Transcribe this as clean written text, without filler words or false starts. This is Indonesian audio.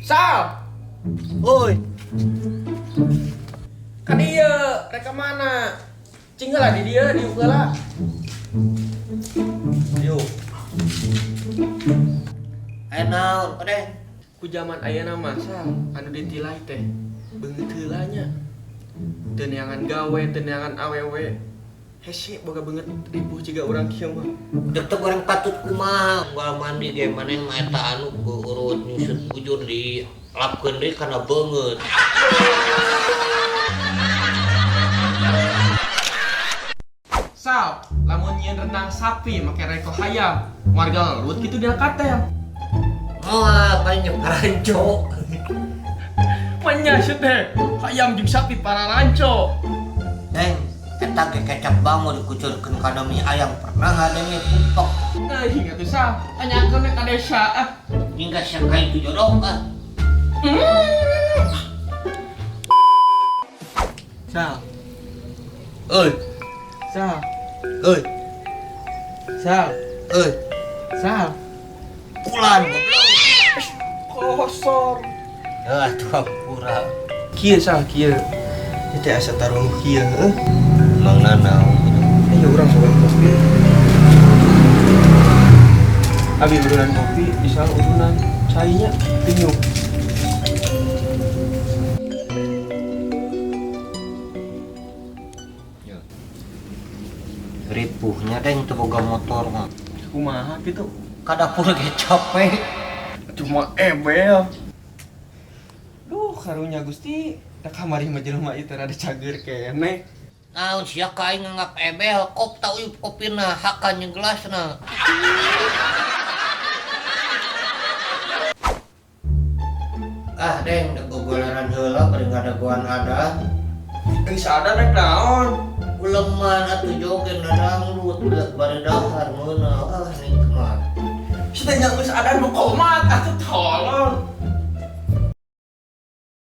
Sal, Oi, kan dia reka mana? Cinggal lah di dia di ukala. yuk. Ayo naon, kode. Ku zaman ayana mah Sal, anu ditilai teh beungeut heula nya. Teu neangan gawe, teu neangan awewe. Hese boga beungeut ripuh ciga urang kieu mah. Tetep orang patut kumaha, unggal mandi ge maneh mah eta anu urut nyusut bujur di lapkeun deui kana beungeut. Sal, lamun nyieun renang sapi make reko hayam, warga ngelut kitu dia katel. Moal paling nyeparanco. Manya teh, hayam jeung sapi para ranco. Deng, eta ge kecap bangun dikucurkeun kana mie ayam pernah ngadenge pupok. Nah, ingat tuh Sal, tanyakeun we ka desa ah. Hingga siapa itu jodoh ah. Sal, Oi, Sal, oi, Sal, oi. Sal. Pulan goblok. Kosor. Ah, tuh pura. Kieu Sal, kieu. Itu asa tarung kieu heuh. Mang nanaon. Ayo urang soal kopi. Abi urunan kopi, bisa urunan cainya pinyuk. Ripuhnya deng teu boga motor mah. Kumaha gitu? Ka dapur ge capek. Cuma ebel. Duh, karunya Gusti, da kamari mah jelema ieu teh rada cager keneh. Naon sia ka aing nganggap ebel, kop tau uyup kopina hakan jeung gelasna. Ah, deng, da gogoleran heula bari ngadagoan ada. Geus ada rek naon? Uleman atuh joget dangdut budak bari dahar meunah. Ah, nikmat. Setanya geus ada nu komat atuh tolong.